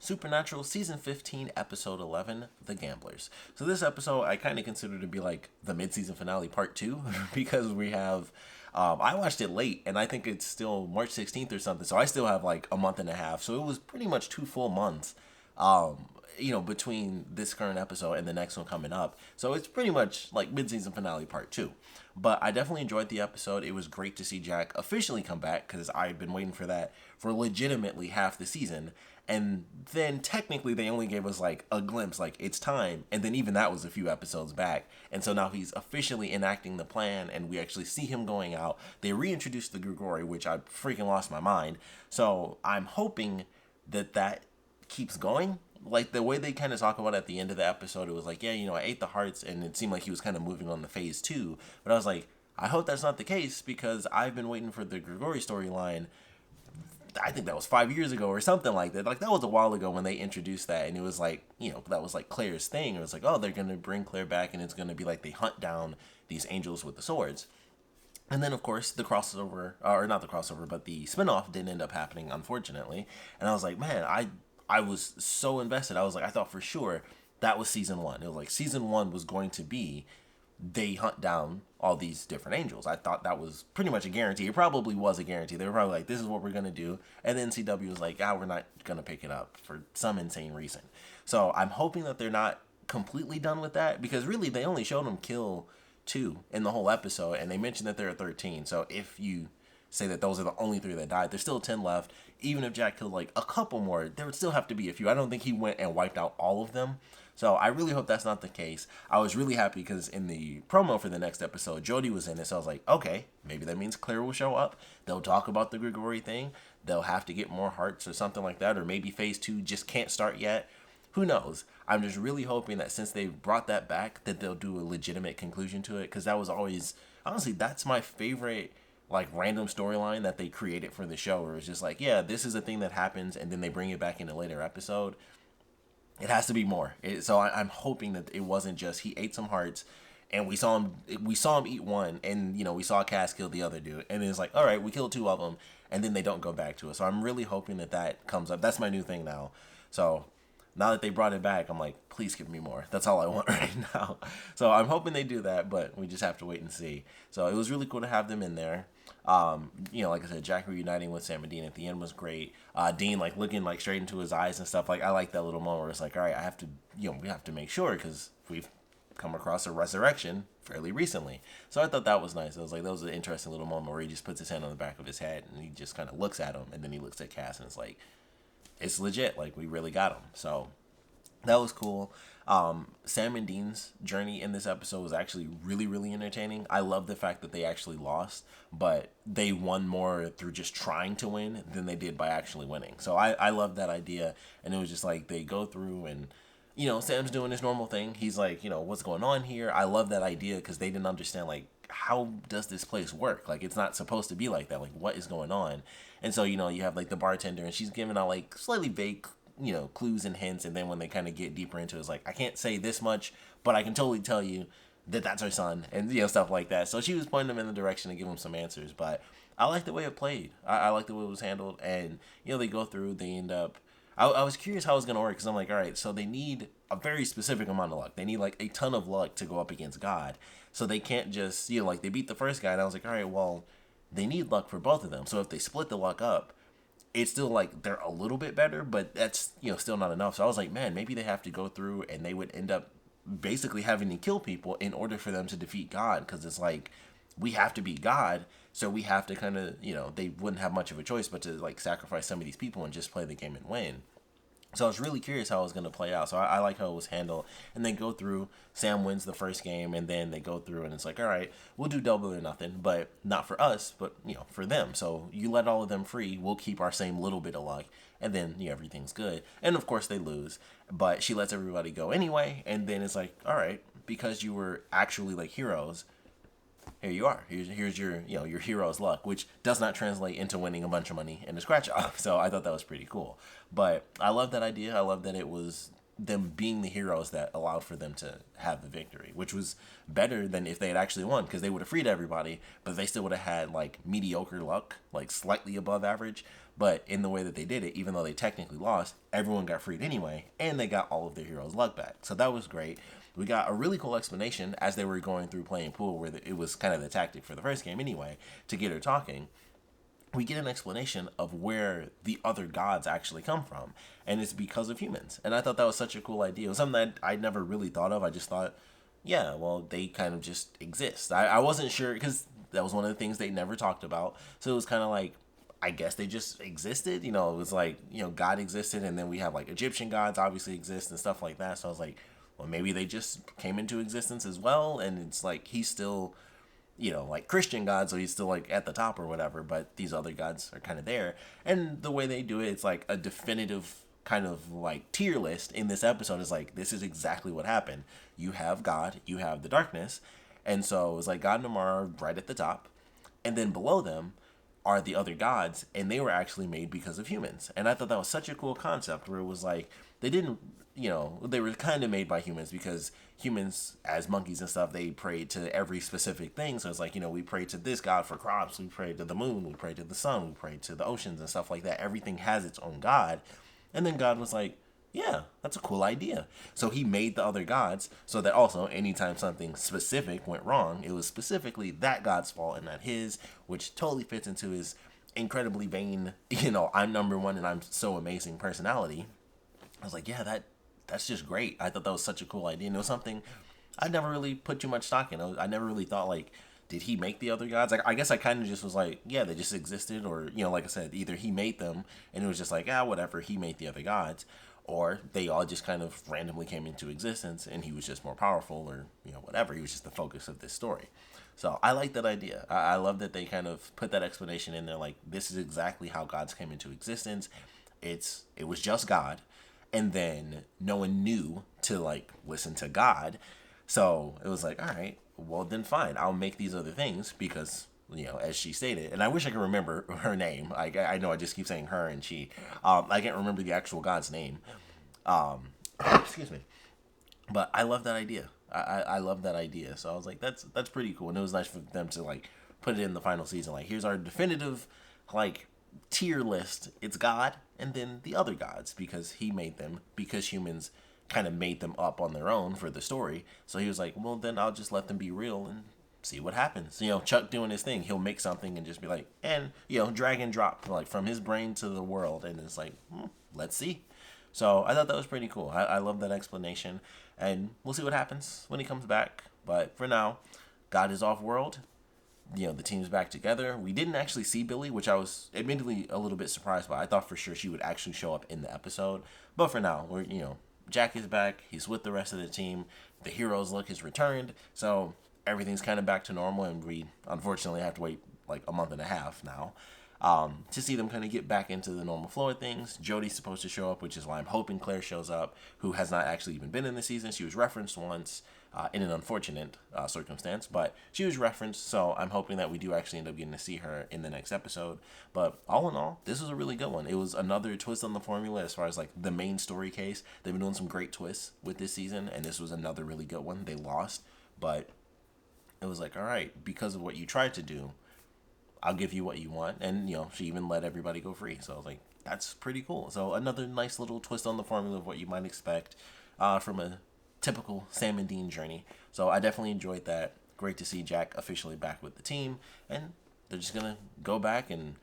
Supernatural Season 15, Episode 11, The Gamblers. So this episode I kind of consider to be like the mid-season finale part 2 because we have, I watched it late and I think it's still March 16th or something, so I still have like a month and a half, so it was pretty much 2 full months between this current episode and the next one coming up. So it's pretty much like mid-season finale part 2. But I definitely enjoyed the episode. It was great to see Jack officially come back because I've been waiting for that for legitimately half the season. And then technically they only gave us like a glimpse, like it's time. And then even that was a few episodes back. And so now he's officially enacting the plan and we actually see him going out. They reintroduced the Grigori, which I freaking lost my mind. So I'm hoping that keeps going. Like the way they kind of talk about it at the end of the episode, it was like, yeah, I ate the hearts, and it seemed like he was kind of moving on to phase 2. But I was like, I hope that's not the case because I've been waiting for the Grigori storyline. I think that was 5 years ago or something like that. Like that was a while ago when they introduced that, and it was like, that was like Claire's thing. It was like, oh, they're gonna bring Claire back, and it's gonna be like they hunt down these angels with the swords. And then, of course, the crossover, or not the crossover, but the spinoff didn't end up happening, unfortunately. And I was like, man, I was so invested. I was like, I thought for sure that was season 1. It was like season 1 was going to be they hunt down all these different angels. I thought that was pretty much a guarantee. It probably was a guarantee. They were probably like, this is what we're going to do. And then CW was like, we're not going to pick it up for some insane reason. So I'm hoping that they're not completely done with that because really they only showed them kill 2 in the whole episode. And they mentioned that there are 13. So if you say that those are the only 3 that died, there's still 10 left. Even if Jack killed like a couple more, there would still have to be a few. I don't think he went and wiped out all of them. So I really hope that's not the case. I was really happy because in the promo for the next episode, Jodie was in it. So I was like, okay, maybe that means Claire will show up. They'll talk about the Grigori thing. They'll have to get more hearts or something like that. Or maybe phase 2 just can't start yet. Who knows? I'm just really hoping that since they've brought that back, that they'll do a legitimate conclusion to it. Because that was always, honestly, that's my favorite like random storyline that they created for the show, where it's just like, yeah, this is a thing that happens, and then they bring it back in a later episode. It has to be more. So I'm hoping that it wasn't just he ate some hearts, and we saw him eat one, and we saw Cass kill the other dude, and it's like, all right, we killed 2 of them, and then they don't go back to it. So I'm really hoping that comes up. That's my new thing now. So now that they brought it back, I'm like, please give me more. That's all I want right now. So I'm hoping they do that, but we just have to wait and see. So it was really cool to have them in there. Like I said, Jack reuniting with Sam and Dean at the end was great. Dean like looking like straight into his eyes and stuff. Like I like that little moment where it's like, all right, I have to, we have to make sure because we've come across a resurrection fairly recently. So I thought that was nice. It was like, that was an interesting little moment where he just puts his hand on the back of his head and he just kind of looks at him, and then he looks at Cass and it's like, it's legit. Like we really got him. So that was cool. Sam and Dean's journey in this episode was actually really, really entertaining. I love the fact that they actually lost, but they won more through just trying to win than they did by actually winning. So I love that idea. And it was just like they go through and, Sam's doing his normal thing. He's like, what's going on here? I love that idea because they didn't understand, like, how does this place work? Like, it's not supposed to be like that. Like, what is going on? And so, you have, like, the bartender, and she's giving out, like, slightly vague clues and hints, and then when they kind of get deeper into it, it's like, I can't say this much, but I can totally tell you that that's her son, and stuff like that. So she was pointing them in the direction to give them some answers, but I like the way it played. I like the way it was handled, and they go through, they end up, I was curious how it was going to work, because I'm like, all right, so they need a very specific amount of luck. They need like a ton of luck to go up against God, so they can't just, like they beat the first guy, and I was like, all right, well, they need luck for both of them, so if they split the luck up, it's still like they're a little bit better, but that's still not enough. So I was like, man, maybe they have to go through and they would end up basically having to kill people in order for them to defeat God, because it's like we have to beat God, so we have to kind of they wouldn't have much of a choice but to like sacrifice some of these people and just play the game and win. So I was really curious how it was going to play out. So I like how it was handled. And they go through, Sam wins the first game, and then they go through, and it's like, all right, we'll do double or nothing, but not for us, but, for them. So you let all of them free, we'll keep our same little bit of luck, and then, everything's good. And, of course, they lose, but she lets everybody go anyway, and then it's like, all right, because you were actually, like, heroes, here you are. Here's your your hero's luck, which does not translate into winning a bunch of money in a scratch off. So I thought that was pretty cool. But I love that idea. I love that it was them being the heroes that allowed for them to have the victory, which was better than if they had actually won, because they would have freed everybody, but they still would have had like mediocre luck, like slightly above average. But in the way that they did it, even though they technically lost, everyone got freed anyway, and they got all of their heroes' luck back. So that was great. We got a really cool explanation as they were going through playing pool, where it was kind of the tactic for the first game anyway, to get her talking. We get an explanation of where the other gods actually come from, and it's because of humans. And I thought that was such a cool idea. It was something that I never really thought of. I just thought, yeah, well, they kind of just exist. I wasn't sure, because that was one of the things they never talked about. So it was kind of like, I guess they just existed. You know, it was like, you know, God existed, and then we have like Egyptian gods obviously exist and stuff like that. So I was like, well, maybe they just came into existence as well, and it's like he's still, you know, like Christian God, so he's still like at the top or whatever, but these other gods are kind of there. And the way they do it, it's like a definitive kind of like tier list in this episode is like, this is exactly what happened. You have God, you have the darkness, and so it was like God and Amara are right at the top, and then below them are the other gods, and they were actually made because of humans. And I thought that was such a cool concept, where it was like, they didn't, you know, they were kind of made by humans, because humans, as monkeys and stuff, they prayed to every specific thing. So it's like, you know, we pray to this god for crops, we pray to the moon, we pray to the sun, we pray to the oceans and stuff like that. Everything has its own god. And then God was like, yeah, that's a cool idea. So he made the other gods, so that also anytime something specific went wrong, it was specifically that god's fault and not his, which totally fits into his incredibly vain, you know, I'm number one and I'm so amazing personality. I was like, yeah, that's just great. I thought that was such a cool idea. And it was something I never really put too much stock in. I never really thought, like, did he make the other gods? Like, I guess I kind of just was like, yeah, they just existed. Or, you know, like I said, either he made them and it was just like, whatever, he made the other gods. Or they all just kind of randomly came into existence and he was just more powerful, or, you know, whatever. He was just the focus of this story. So I like that idea. I love that they kind of put that explanation in there. Like, this is exactly how gods came into existence. It was just God. And then no one knew to like listen to God. So it was like, all right, well then fine, I'll make these other things, because, you know, as she stated, and I wish I could remember her name. I know I just keep saying her and she. I can't remember the actual God's name. Excuse me. But I love that idea. I love that idea. So I was like, that's pretty cool. And it was nice for them to like put it in the final season. Like, here's our definitive like tier list. It's God and then the other gods, because he made them, because humans kind of made them up on their own for the story. So he was like, well, then I'll just let them be real and see what happens. You know, Chuck doing his thing, he'll make something and just be like, and, you know, drag and drop like from his brain to the world, and it's like, let's see. So I thought that was pretty cool. I love that explanation, and we'll see what happens when he comes back. But for now, God is off world. You know, the team's back together. We didn't actually see Billy, which I was admittedly a little bit surprised by. I thought for sure she would actually show up in the episode. But for now, you know, Jack is back. He's with the rest of the team. The hero's look has returned. So everything's kind of back to normal, and we unfortunately have to wait like a month and a half now to see them kind of get back into the normal flow of things. Jodie's supposed to show up, which is why I'm hoping Claire shows up, who has not actually even been in the season. She was referenced once in an unfortunate circumstance, but she was referenced, so I'm hoping that we do actually end up getting to see her in the next episode. But all in all, this was a really good one. It was another twist on the formula as far as like the main story case. They've been doing some great twists with this season, and this was another really good one. They lost, but it was like, all right, because of what you tried to do, I'll give you what you want. And, you know, she even let everybody go free. So I was like, that's pretty cool. So another nice little twist on the formula of what you might expect from a typical Sam and Dean journey. So I definitely enjoyed that. Great to see Jack officially back with the team. And they're just going to go back and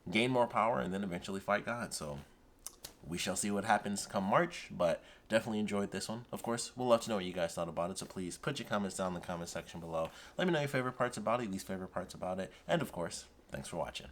gain more power and then eventually fight God. So we shall see what happens come March, but definitely enjoyed this one. Of course, we'll love to know what you guys thought about it, so please put your comments down in the comment section below. Let me know your favorite parts about it, least favorite parts about it, and of course, thanks for watching.